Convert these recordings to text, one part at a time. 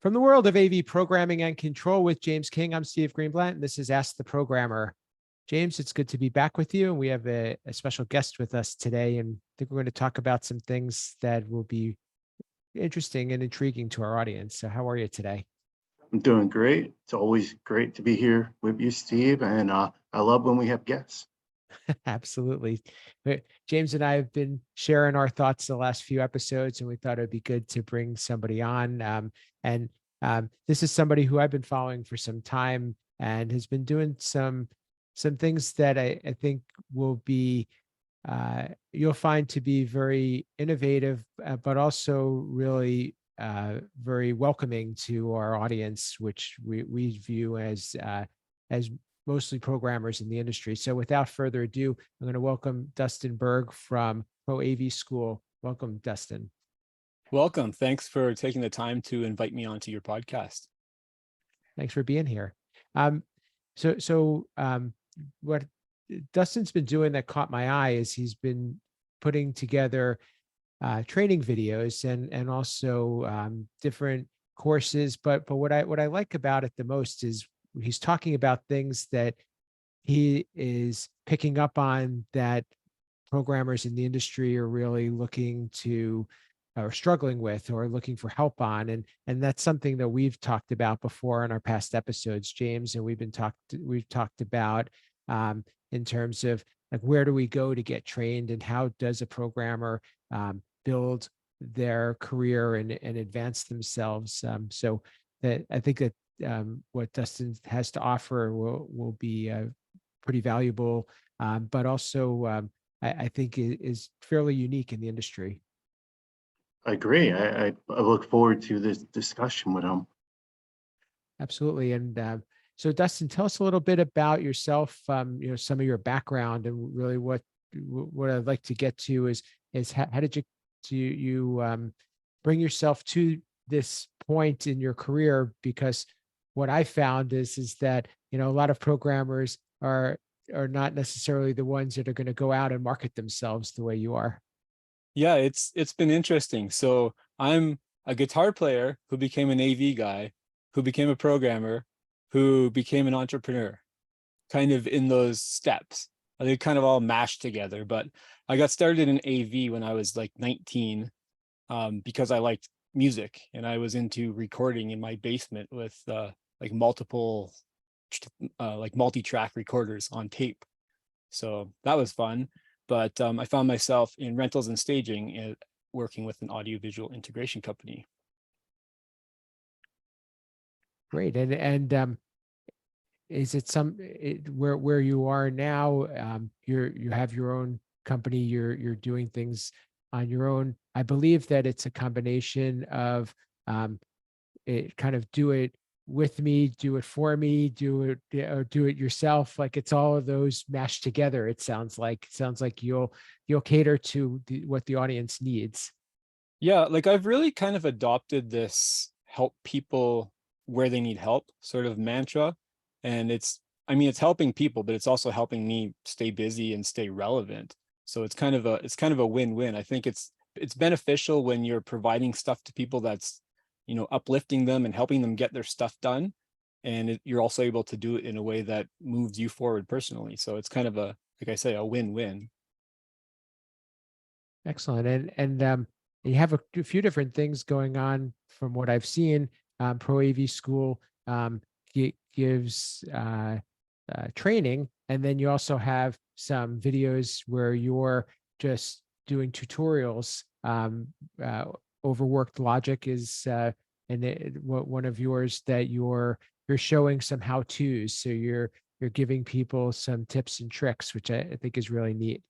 From the world of AV programming and control with James King, I'm Steve Greenblatt, and this is Ask the Programmer. James, it's good to be back with you. And we have a special guest with us today, and I think we're going to talk about some things that will be interesting and intriguing to our audience. So how are you today? I'm doing great. It's always great to be here with you, Steve, and I love when we have guests. Absolutely. James and I have been sharing our thoughts the last few episodes, and we thought it'd be good to bring somebody on. This is somebody who I've been following for some time and has been doing some things that I think will be you'll find to be very innovative, but also really very welcoming to our audience, which we view as mostly programmers in the industry. So without further ado, I'm going to welcome Dustin Baerg from ProAVSchool. Welcome, Dustin. Welcome. Thanks for taking the time to invite me onto your podcast. Thanks for being here. What Dustin's been doing that caught my eye is he's been putting together training videos and also different courses. But what I like about it the most is he's talking about things that he is picking up on that programmers in the industry are really looking to or struggling with or looking for help on. And that's something that we've talked about before in our past episodes, James, and we've talked about in terms of like, where do we go to get trained and how does a programmer build their career and advance themselves. So that I think that what Dustin has to offer will be pretty valuable, but also I think is fairly unique in the industry. I agree. I look forward to this discussion with him. Absolutely. And so Dustin, tell us a little bit about yourself, some of your background, and really what I'd like to get to is how did you bring yourself to this point in your career? Because what I found is that, a lot of programmers are not necessarily the ones that are going to go out and market themselves the way you are. Yeah, it's been interesting. So I'm a guitar player who became an AV guy, who became a programmer, who became an entrepreneur, kind of in those steps. They kind of all mashed together, but I got started in AV when I was like 19 because I liked music and I was into recording in my basement with like multiple like multi-track recorders on tape. So that was fun. But I found myself in rentals and staging and working with an audiovisual integration company. Great. And is it where you are now? You have your own company. You're doing things on your own. I believe that it's a combination of it kind of do it with me, do it for me, do it yourself. Like it's all of those mashed together. It sounds like you'll cater to what the audience needs. Yeah, like I've really kind of adopted this help people where they need help sort of mantra. And it's helping people, but it's also helping me stay busy and stay relevant. So it's kind of a win-win. I think it's beneficial when you're providing stuff to people that's, uplifting them and helping them get their stuff done. And you're also able to do it in a way that moves you forward personally. So it's kind of like I say, a win-win. Excellent. And you have a few different things going on from what I've seen. ProAVSchool gives training, and then you also have some videos where you're just doing tutorials. OverWorkedLogic is one of yours that you're showing some how-tos. So you're giving people some tips and tricks, which I think is really neat.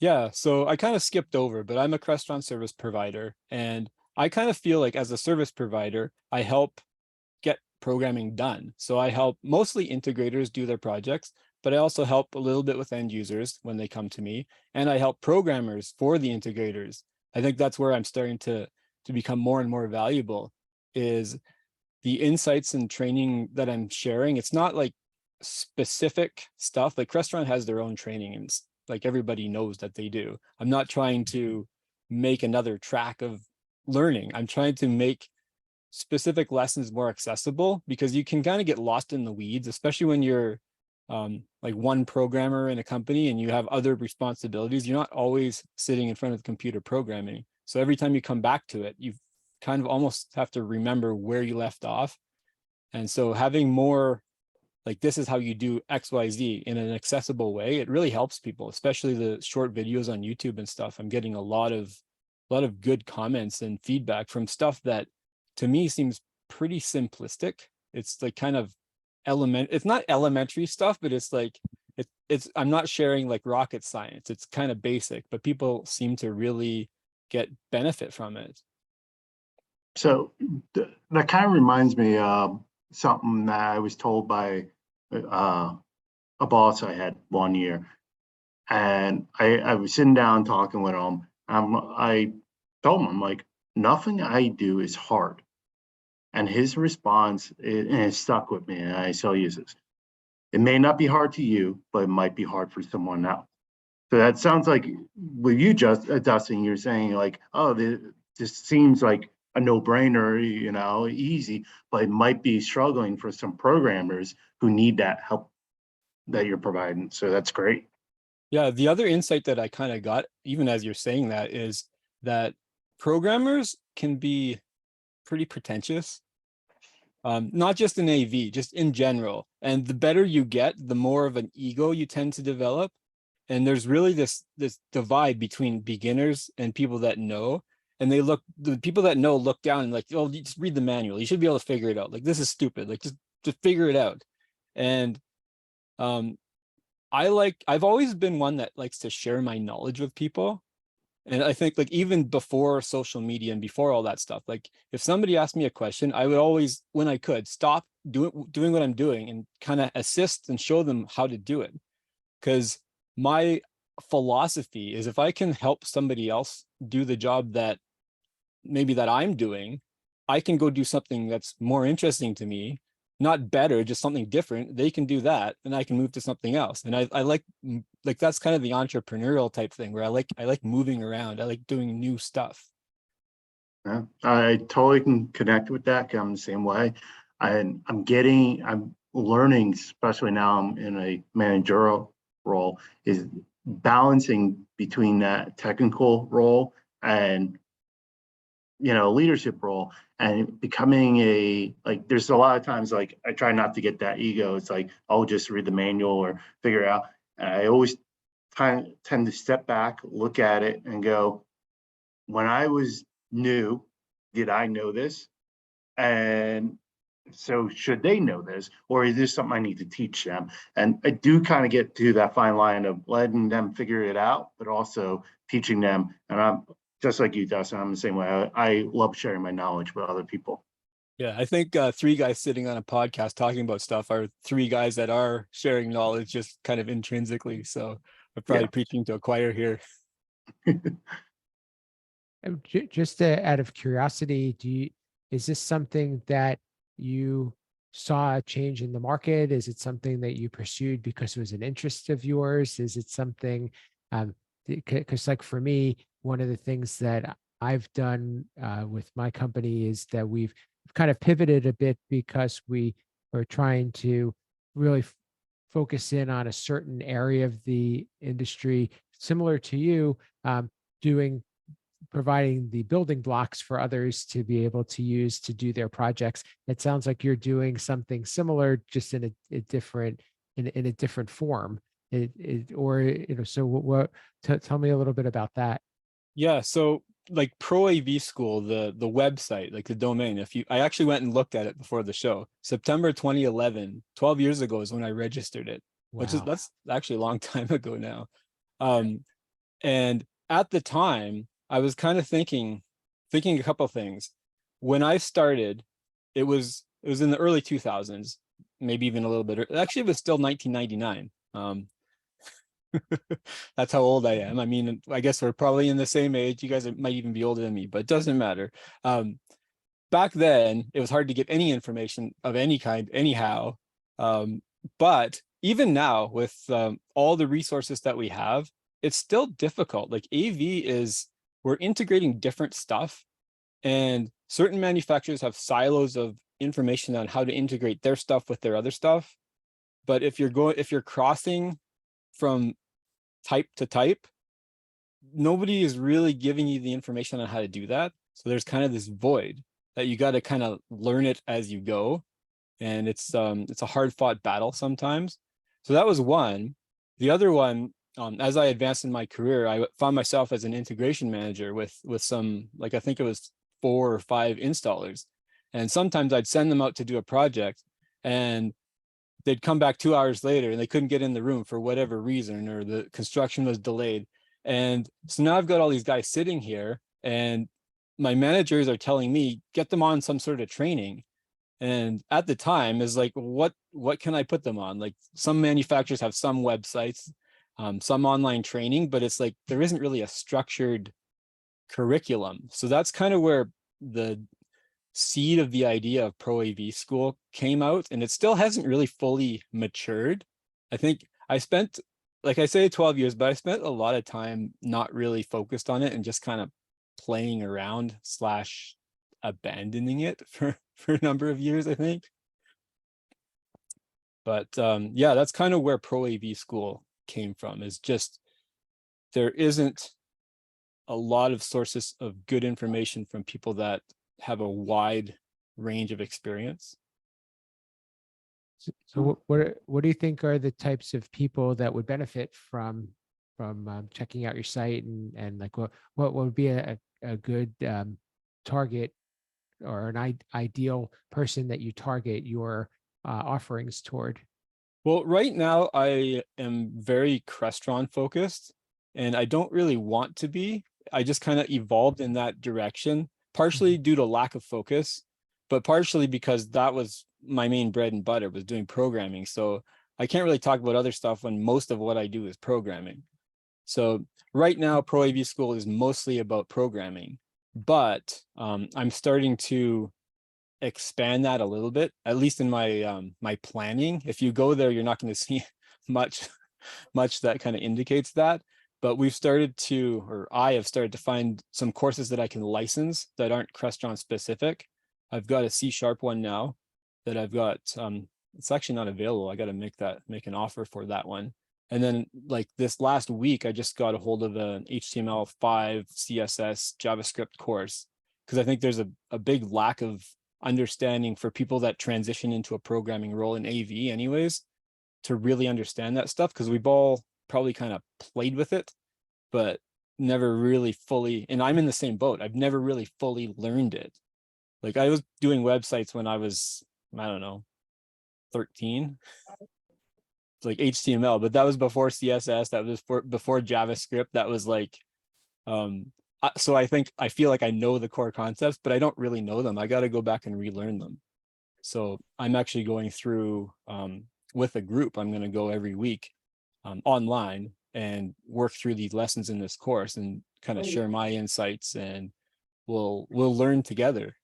Yeah, so I kind of skipped over, but I'm a restaurant service provider, and I kind of feel like as a service provider, I help get programming done. So I help mostly integrators do their projects, but I also help a little bit with end users when they come to me, and I help programmers for the integrators. I think that's where I'm starting to become more and more valuable, is the insights and training that I'm sharing. It's not like specific stuff. Like restaurant has their own training and like everybody knows that they do. I'm not trying to make another track of learning. I'm trying to make specific lessons more accessible, because you can kind of get lost in the weeds, especially when you're like one programmer in a company and you have other responsibilities. You're not always sitting in front of the computer programming. So every time you come back to it, you kind of almost have to remember where you left off. And so having more like, this is how you do XYZ in an accessible way, it really helps people, especially the short videos on YouTube and stuff. I'm getting a lot of good comments and feedback from stuff that to me seems pretty simplistic. It's like kind of it's not elementary stuff, but it's like, it's I'm not sharing like rocket science. It's kind of basic, but people seem to really get benefit from it. So that kind of reminds me of something that I was told by a boss I had one year. And I was sitting down talking with him. I told him, I'm like, nothing I do is hard. And his response, and it stuck with me, and I still use this. It may not be hard to you, but it might be hard for someone else. So that sounds like what you just, Dustin, you're saying like, oh, this seems like a no-brainer, you know, easy, but it might be struggling for some programmers who need that help that you're providing. So that's great. Yeah, the other insight that I kind of got, even as you're saying that, is that programmers can be pretty pretentious. Not just in AV, just in general. And the better you get, the more of an ego you tend to develop. And there's really this divide between beginners and people that know. And the people that know look down and like, oh, you just read the manual. You should be able to figure it out. Like, this is stupid. Like, just figure it out. And I've always been one that likes to share my knowledge with people. And I think like even before social media and before all that stuff, like if somebody asked me a question, I would always, when I could, stop doing what I'm doing and kind of assist and show them how to do it. Because my philosophy is if I can help somebody else do the job that maybe that I'm doing, I can go do something that's more interesting to me, not better, just something different. They can do that and I can move to something else. And I like that's kind of the entrepreneurial type thing where I like moving around. I like doing new stuff. Yeah, I totally can connect with that. 'Cause I'm the same way. I'm learning, especially now I'm in a managerial role, is balancing between that technical role and leadership role, and becoming there's a lot of times like I try not to get that ego. It's like I'll just read the manual or figure it out. And I always tend to step back, look at it and go, when I was new, did I know this? And so should they know this, or is this something I need to teach them? And I do kind of get to that fine line of letting them figure it out, but also teaching them. And I'm just like you, Dustin, I'm the same way. I love sharing my knowledge with other people. Yeah, I think three guys sitting on a podcast talking about stuff are three guys that are sharing knowledge just kind of intrinsically. So I'm probably preaching to a choir here. Just out of curiosity, is this something that you saw a change in the market? Is it something that you pursued because it was an interest of yours? Is it something, because like for me, one of the things that I've done with my company is that we've kind of pivoted a bit because we are trying to really focus in on a certain area of the industry, similar to you, providing the building blocks for others to be able to use to do their projects. It sounds like you're doing something similar, just in a different form. So tell me a little bit about that. Yeah, so like ProAVSchool, the website, like the domain, I actually went and looked at it before the show. September 2011, 12 years ago is when I registered it. Wow. That's actually a long time ago now. And at the time, I was kind of thinking a couple of things. When I started, it was in the early 2000s, maybe even a little bit. Actually, it was still 1999. That's how old I am. I mean, I guess we're probably in the same age. You guys might even be older than me, but it doesn't matter. Back then, it was hard to get any information of any kind anyhow. But even now, with all the resources that we have, it's still difficult. Like AV we're integrating different stuff. And certain manufacturers have silos of information on how to integrate their stuff with their other stuff. But if you're crossing from type to type, nobody is really giving you the information on how to do that. So there's kind of this void that you got to kind of learn it as you go. And it's a hard fought battle sometimes. So that was one. The other one, as I advanced in my career, I found myself as an integration manager with some, like, I think it was 4 or 5 installers. And sometimes I'd send them out to do a project and they'd come back 2 hours later and they couldn't get in the room for whatever reason, or the construction was delayed. And so now I've got all these guys sitting here and my managers are telling me, get them on some sort of training. And at the time is like, what can I put them on? Like, some manufacturers have some websites, some online training, but it's like, there isn't really a structured curriculum. So that's kind of where the seed of the idea of ProAVSchool came out, and it still hasn't really fully matured. I think I spent, like I say, 12 years, but I spent a lot of time not really focused on it and just kind of playing around / abandoning it for a number of years, I think. But yeah, that's kind of where ProAVSchool came from, is just there isn't a lot of sources of good information from people that have a wide range of experience. So what do you think are the types of people that would benefit from checking out your site, and like what would be a good target or an ideal person that you target your offerings toward? Well, right now I am very Crestron focused, and I don't really want to be. I just kind of evolved in that direction, partially due to lack of focus, but partially because that was my main bread and butter, was doing programming. So I can't really talk about other stuff when most of what I do is programming. So right now, ProAVSchool is mostly about programming, but I'm starting to expand that a little bit, at least in my my planning. If you go there, you're not going to see much that kind of indicates that. But we've started to, or I have started to find some courses that I can license that aren't Crestron specific. I've got a C# one now that I've got. It's actually not available. I got to make an offer for that one. And then, like, this last week, I just got a hold of an HTML5 CSS JavaScript course, because I think there's a big lack of understanding for people that transition into a programming role in AV anyways, to really understand that stuff, because we've all probably kind of played with it, but never really fully, and I'm in the same boat, I've never really fully learned it. Like, I was doing websites when I was, I don't know, 13. It's like HTML, but that was before CSS, that was before JavaScript. That was like, so I feel like I know the core concepts, but I don't really know them. I got to go back and relearn them. So I'm actually going through with a group. I'm going to go every week online and work through these lessons in this course and kind of share my insights, and we'll learn together.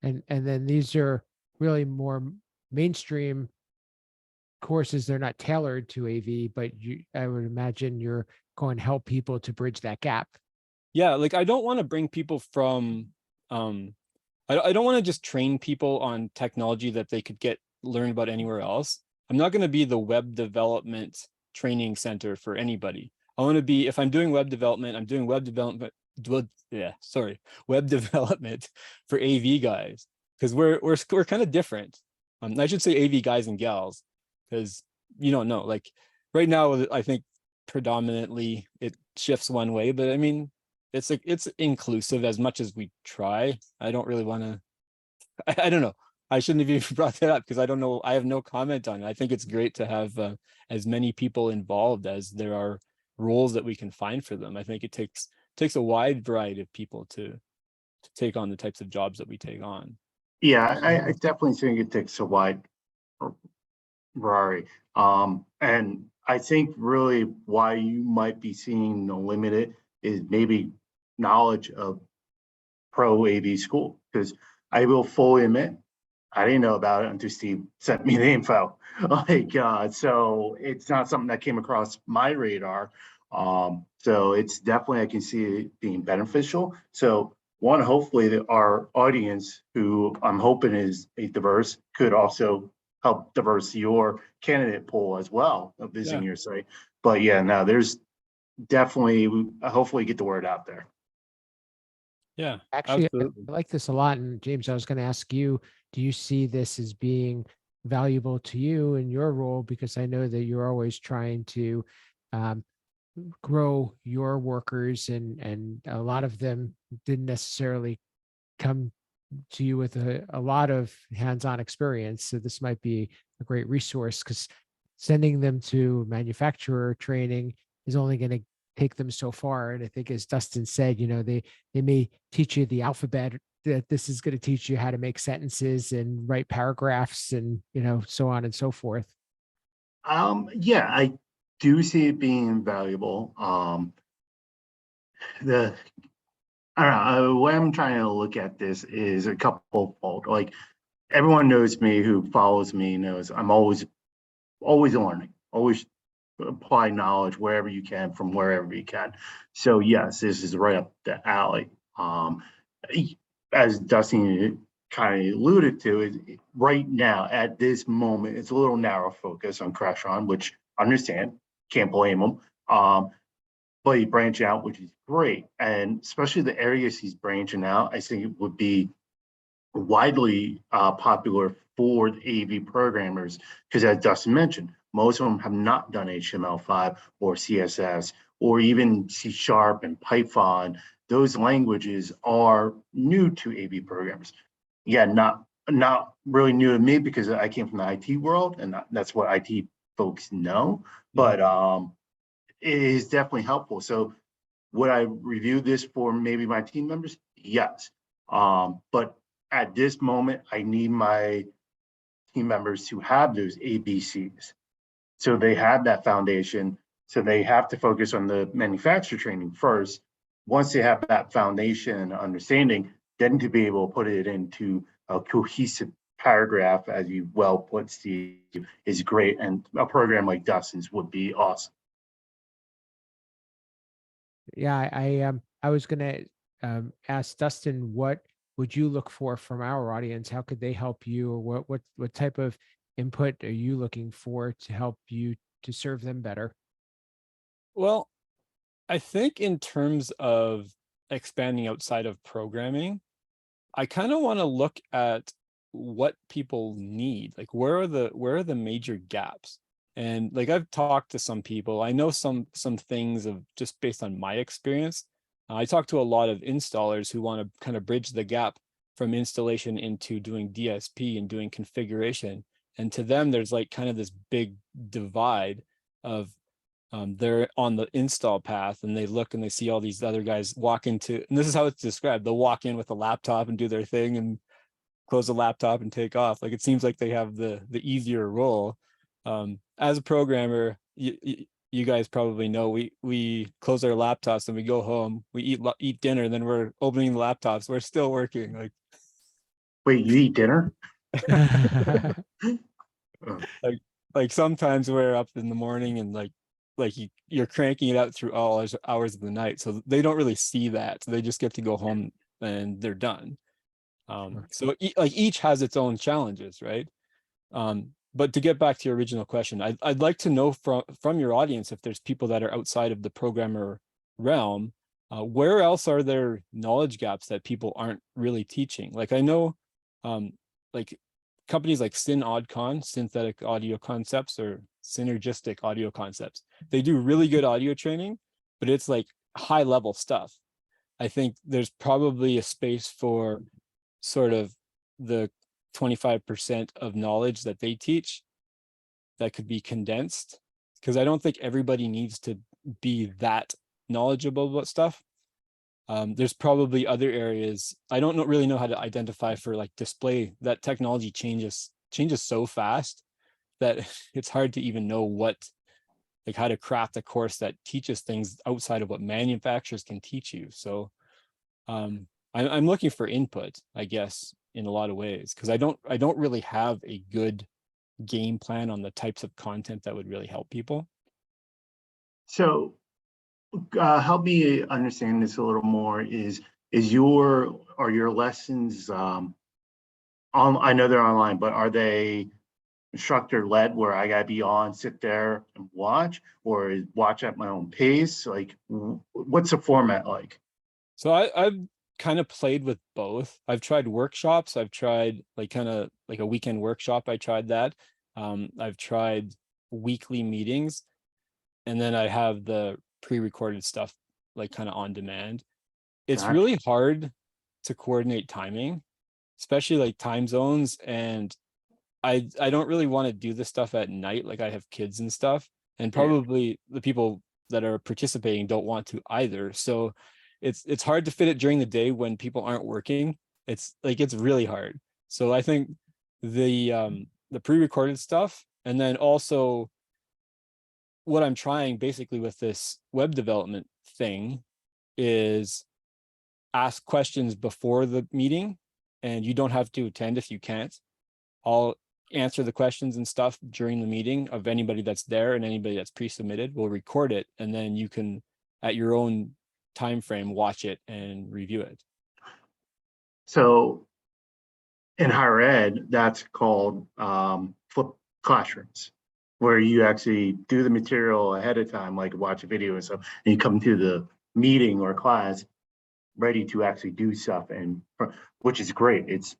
And then these are really more mainstream courses. They're not tailored to AV, but I would imagine you're going to help people to bridge that gap. Yeah, like, I don't want to bring people from I don't want to just train people on technology that they could learn about anywhere else. I'm not going to be the web development training center for anybody. I want to be, if I'm doing web development, I'm doing web development for AV guys, because we're kind of different. I should say AV guys and gals, because you don't know, like, right now I think predominantly it shifts one way, but I mean, it's inclusive as much as we try. I don't really want to, I don't know. I shouldn't have even brought that up, because I don't know. I have no comment on it. I think it's great to have as many people involved as there are roles that we can find for them. I think it takes a wide variety of people to take on the types of jobs that we take on. Yeah, I definitely think it takes a wide variety. And I think really why you might be seeing no limited is maybe knowledge of ProAVSchool, because I will fully admit I didn't know about it until Steve sent me the info. So it's not something that came across my radar. So it's definitely, I can see it being beneficial. So one, hopefully that our audience, who I'm hoping is a diverse, could also help diverse your candidate pool as well of visiting Yeah. your site. But yeah, no, there's definitely, hopefully get the word out there. Yeah, Actually, I absolutely. like this a lot. And James, I was going to ask you, do you see this as being valuable to you in your role? Because I know that you're always trying to um, grow your workers, and a lot of them didn't necessarily come to you with a lot of hands-on experience. So this might be a great resource, because sending them to manufacturer training is only going to take them so far. And I think, as Dustin said, they may teach you the alphabet, that this is going to teach you how to make sentences and write paragraphs and, so on and so forth. Yeah, I do see it being invaluable. The I don't know. The way I'm trying to look at this is a couple fold. Like, everyone knows me, who follows me knows I'm always learning, always apply knowledge wherever you can from wherever you can. So yes, this is right up the alley. As Dustin kind of alluded to, right now at this moment, it's a little narrow focus on Crashon, which I understand, can't blame him. But he branch out, which is great, and especially the areas he's branching out, I think it would be widely popular for the AV programmers, because as Dustin mentioned, most of them have not done HTML5 or CSS or even C# and Python. Those languages are new to AV programmers. Yeah, not really new to me, because I came from the IT world and that's what IT folks know. But it is definitely helpful. So would I review this for maybe my team members? Yes. But at this moment, I need my team members to have those ABCs. So they have that foundation. So they have to focus on the manufacturer training first. Once they have that foundation and understanding, then to be able to put it into a cohesive paragraph, as you well put, Steve, is great. And a program like Dustin's would be awesome. Yeah, I was going to ask Dustin, what would you look for from our audience? How could they help you, or what type of input are you looking for to help you to serve them better? Well, I think in terms of expanding outside of programming, I kind of want to look at what people need. Like, where are the major gaps? And like, I've talked to some people, I know some things of just based on my experience. I talk to a lot of installers who want to kind of bridge the gap from installation into doing DSP and doing configuration. And to them, there's like kind of this big divide of they're on the install path and they look and they see all these other guys walk into, and this is how it's described. They'll walk in with a laptop and do their thing and close the laptop and take off. Like, it seems like they have the easier role. As a programmer, you guys probably know we close our laptops and we go home, we eat dinner, and then we're opening the laptops. We're still working. Like, Wait, you eat dinner? like sometimes we're up in the morning and you're cranking it out through all hours of the night, so they don't really see that. So they just get to go home and they're done. So each has its own challenges, right? But to get back to your original question, I'd like to know from your audience, if there's people that are outside of the programmer realm, where else are there knowledge gaps that people aren't really teaching? Like, I know like companies like SynAudCon, Synthetic Audio Concepts, or Synergistic Audio Concepts, they do really good audio training, but it's like high level stuff. I think there's probably a space for sort of the 25% of knowledge that they teach that could be condensed, because I don't think everybody needs to be that knowledgeable about stuff. There's probably other areas. I don't really know how to identify for like display. That technology changes so fast that it's hard to even know like how to craft a course that teaches things outside of what manufacturers can teach you. So I'm looking for input, I guess, in a lot of ways, because I don't really have a good game plan on the types of content that would really help people. So help me understand this a little more. Is are your lessons, I know they're online, but are they instructor led where I gotta be on, sit there and watch, or watch at my own pace? Like, what's the format like? So I've kind of played with both. I've tried workshops. I've tried like kind of like a weekend workshop. I tried that. I've tried weekly meetings, and then I have the pre-recorded stuff like kind of on demand. It's Gotcha. really hard to coordinate timing, especially like time zones. And I don't really want to do this stuff at night. Like I have kids and stuff, and Yeah. probably the people that are participating don't want to either. So it's hard to fit it during the day when people aren't working. It's really hard. So I think the pre-recorded stuff, and then also what I'm trying basically with this web development thing is ask questions before the meeting, and you don't have to attend if you can't. I'll answer the questions and stuff during the meeting of anybody that's there, and anybody that's pre-submitted. We'll record it, and then you can, at your own time frame, watch it and review it. So in higher ed, that's called flipped classrooms, where you actually do the material ahead of time, like watch a video and stuff, and you come to the meeting or class ready to actually do stuff, and which is great. It's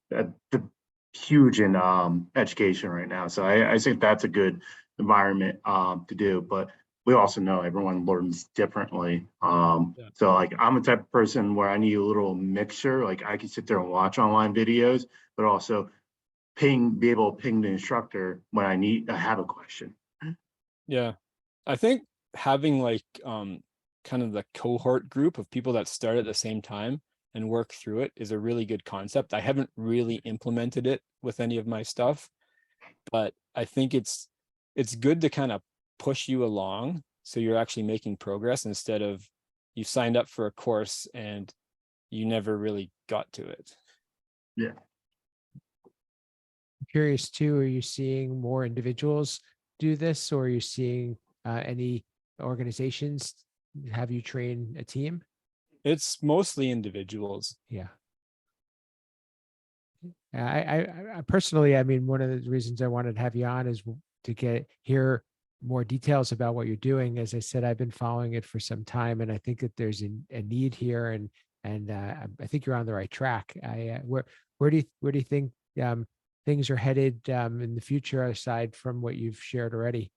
huge in education right now. So I think that's a good environment to do. But we also know everyone learns differently. Yeah. So like I'm a type of person where I need a little mixture. Like I can sit there and watch online videos, but also be able to ping the instructor when I have a question. Yeah, I think having like kind of the cohort group of people that start at the same time and work through it is a really good concept. I haven't really implemented it with any of my stuff, but I think it's good to kind of push you along so you're actually making progress, instead of you signed up for a course and you never really got to it. Yeah. I'm curious too, are you seeing more individuals do this, or are you seeing any organizations have you train a team? It's mostly individuals. Yeah. I personally, I mean, one of the reasons I wanted to have you on is to hear more details about what you're doing. As I said, I've been following it for some time, and I think that there's a need here, and I think you're on the right track. Where do you think things are headed in the future, aside from what you've shared already?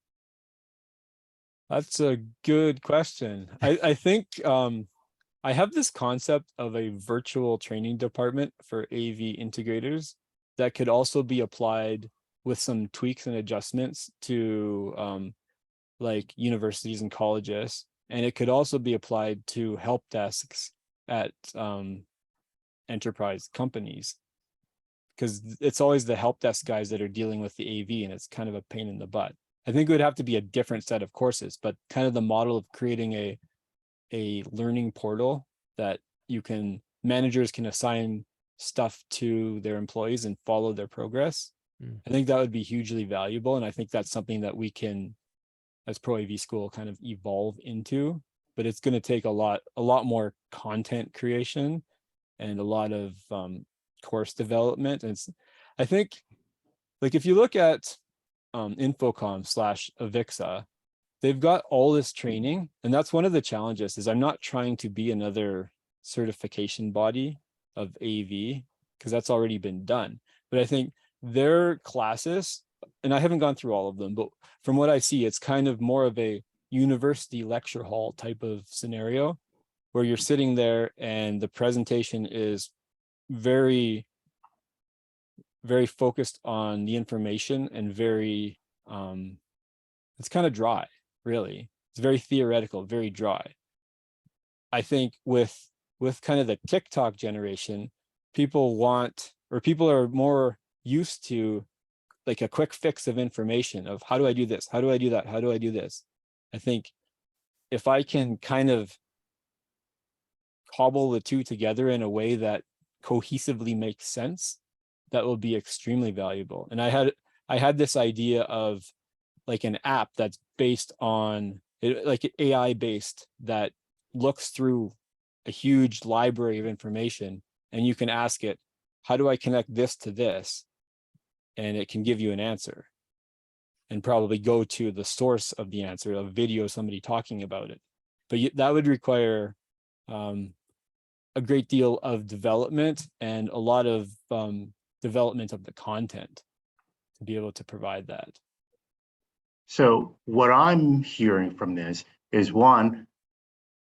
That's a good question. I think I have this concept of a virtual training department for AV integrators that could also be applied with some tweaks and adjustments to like universities and colleges. And it could also be applied to help desks at enterprise companies, because it's always the help desk guys that are dealing with the AV, and it's kind of a pain in the butt. I think it would have to be a different set of courses, but kind of the model of creating a learning portal that managers can assign stuff to their employees and follow their progress. I think that would be hugely valuable. And I think that's something that we can, as ProAVSchool, kind of evolve into, but it's going to take a lot more content creation and a lot of course development. And I think, like, if you look at Infocom/Avixa, they've got all this training, and that's one of the challenges. Is I'm not trying to be another certification body of AV, because that's already been done. But I think their classes, and I haven't gone through all of them, but from what I see, it's kind of more of a university lecture hall type of scenario, where you're sitting there and the presentation is very, very focused on the information, and very it's kind of dry, really. It's very theoretical, very dry. I think with kind of the TikTok generation, people are more used to like a quick fix of information of, how do I do this? How do I do that? How do I do this? I think if I can kind of cobble the two together in a way that cohesively makes sense, that will be extremely valuable. And I had this idea of like an app that's based on like AI based, that looks through a huge library of information, and you can ask it, how do I connect this to this? And it can give you an answer and probably go to the source of the answer, a video, somebody talking about it. But that would require a great deal of development and a lot of development of the content to be able to provide that. So what I'm hearing from this is, one,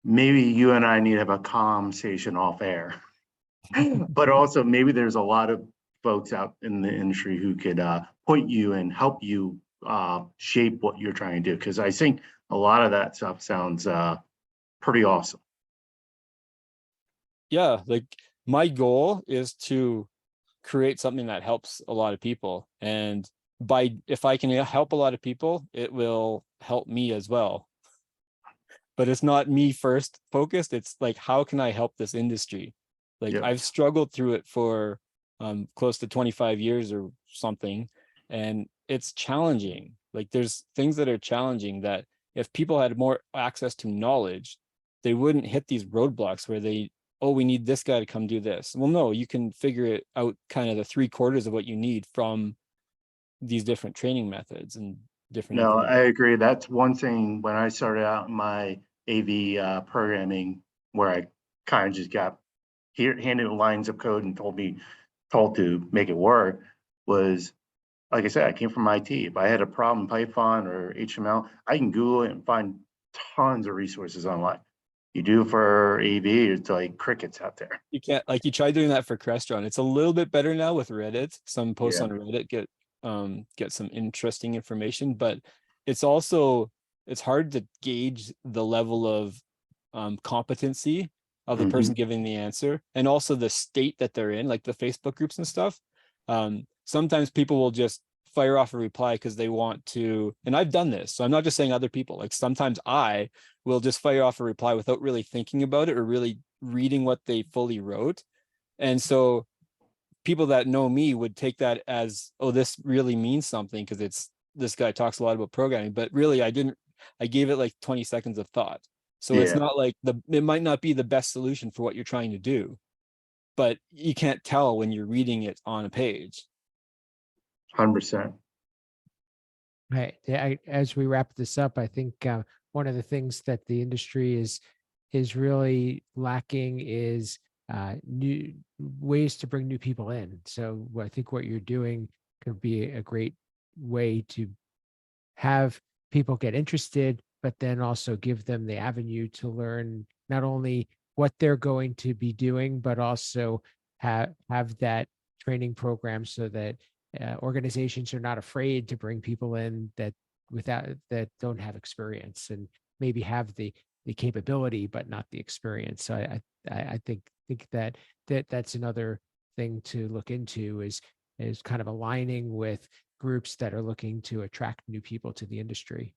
maybe you and I need to have a conversation off air, but also maybe there's a lot of folks out in the industry who could point you and help you shape what you're trying to do. Because I think a lot of that stuff sounds pretty awesome. Yeah, like my goal is to create something that helps a lot of people. And if I can help a lot of people, it will help me as well. But it's not me first focused. It's like, how can I help this industry? Like I've struggled through it for close to 25 years or something. And it's challenging. Like there's things that are challenging that if people had more access to knowledge, they wouldn't hit these roadblocks where we need this guy to come do this. Well, no, you can figure it out kind of the 3/4 of what you need from these different training methods and different. No, I agree. That's one thing when I started out in my AV programming, where I kind of just got handed lines of code and told to make it work, was, like I said, I came from IT. If I had a problem in Python or HTML, I can Google it and find tons of resources online. You do for AV, it's like crickets out there. You can't, like, you try doing that for Crestron. It's a little bit better now with Reddit. Some posts Yeah. on Reddit get some interesting information, but it's hard to gauge the level of competency of the person giving the answer, and also the state that they're in, like the Facebook groups and stuff. Sometimes people will just fire off a reply because they want to, and I've done this, so I'm not just saying other people. Like sometimes I will just fire off a reply without really thinking about it or really reading what they fully wrote. And so people that know me would take that as, oh, this really means something because this guy talks a lot about programming, but really I gave it like 20 seconds of thought. So it's not like it might not be the best solution for what you're trying to do, but you can't tell when you're reading it on a page. 100%. Right. Yeah, as we wrap this up, I think one of the things that the industry is really lacking is new ways to bring new people in. So I think what you're doing could be a great way to have people get interested, but then also give them the avenue to learn not only what they're going to be doing, but also have that training program so that organizations are not afraid to bring people in that don't have experience and maybe have the capability but not the experience. So I think that's another thing to look into is kind of aligning with groups that are looking to attract new people to the industry.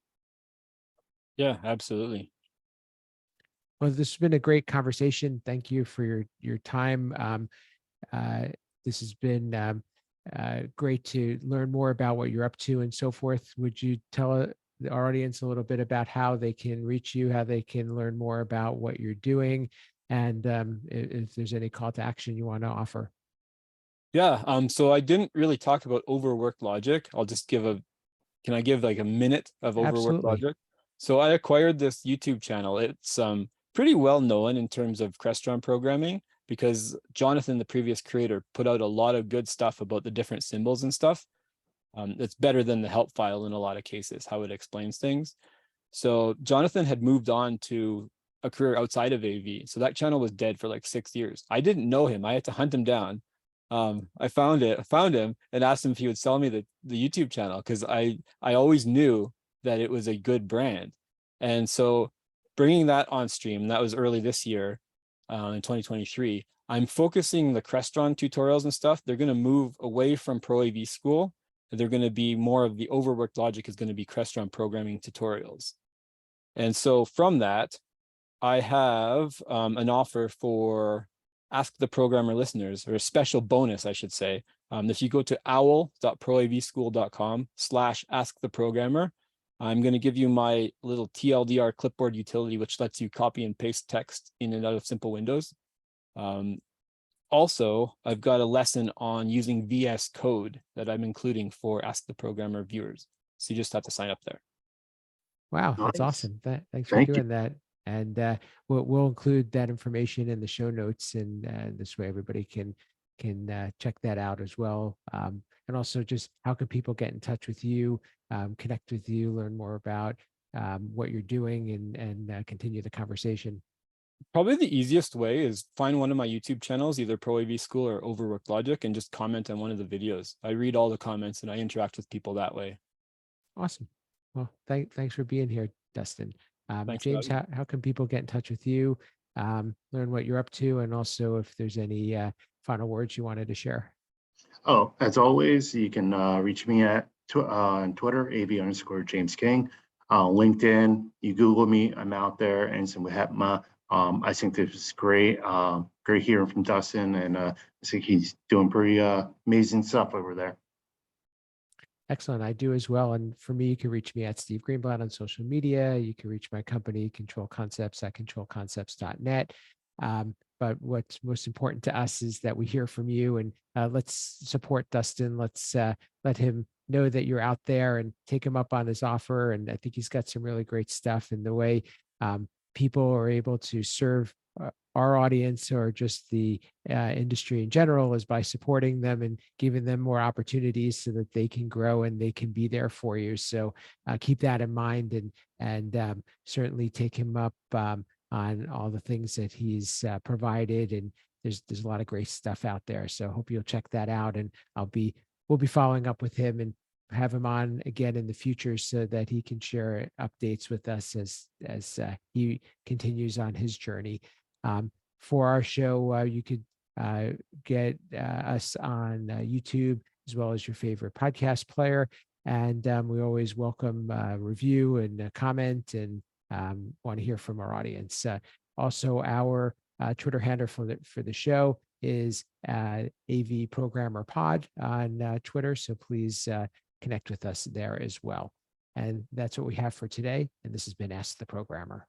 Yeah, absolutely. Well, this has been a great conversation. Thank you for your time. This has been great to learn more about what you're up to and so forth. Would you tell our audience a little bit about how they can reach you, how they can learn more about what you're doing, and if there's any call to action you want to offer? Yeah, so I didn't really talk about OverWorkedLogic. I'll just can I give like a minute of Absolutely. OverWorkedLogic? So I acquired this YouTube channel. It's pretty well known in terms of Crestron programming because Jonathan, the previous creator, put out a lot of good stuff about the different symbols and stuff. It's better than the help file in a lot of cases, how it explains things. So Jonathan had moved on to a career outside of AV. So that channel was dead for like 6 years. I didn't know him. I had to hunt him down. I found him and asked him if he would sell me the YouTube channel because I always knew that it was a good brand. And so bringing that on stream, that was early this year in 2023, I'm focusing the Crestron tutorials and stuff. They're going to move away from ProAVSchool. They're going to be more of the OverWorkedLogic is going to be Crestron programming tutorials. And so from that, I have an offer for Ask the Programmer listeners, or a special bonus, I should say. If you go to owl.proavschool.com/asktheprogrammer, I'm going to give you my little TLDR clipboard utility, which lets you copy and paste text in and out of simple windows. Also, I've got a lesson on using VS Code that I'm including for Ask the Programmer viewers. So you just have to sign up there. Wow, that's Nice. awesome. Thanks for Thank you. doing that. And we'll include that information in the show notes, and this way everybody can check that out as well. And also, just how can people get in touch with you, connect with you, learn more about what you're doing, and continue the conversation. Probably the easiest way is find one of my YouTube channels, either ProAVSchool or OverWorkedLogic, and just comment on one of the videos. I read all the comments and I interact with people that way. Awesome. Well, thanks for being here, Dustin. Thanks for James, having me. how can people get in touch with you, learn what you're up to, and also if there's any final words you wanted to share? Oh, as always, you can reach me at on Twitter, AV_James King. LinkedIn, you Google me, I'm out there, and some Hepma. I think this is great. Great hearing from Dustin, and I think he's doing pretty amazing stuff over there. Excellent. I do as well. And for me, you can reach me at Steve Greenblatt on social media. You can reach my company, Control Concepts, at controlconcepts.net. But what's most important to us is that we hear from you, and let's support Dustin. Let's let him know that you're out there and take him up on his offer. And I think he's got some really great stuff in the way people are able to serve our audience, or just the industry in general, is by supporting them and giving them more opportunities so that they can grow and they can be there for you. So keep that in mind, and certainly take him up on all the things that he's provided. And there's a lot of great stuff out there. So hope you'll check that out, and we'll be following up with him and have him on again in the future so that he can share updates with us as he continues on his journey. For our show, you could get us on YouTube as well as your favorite podcast player. And we always welcome a review and a comment, and want to hear from our audience. Also, our Twitter handle for the show is AV Programmer Pod on Twitter. So please connect with us there as well. And that's what we have for today. And this has been Ask the Programmer.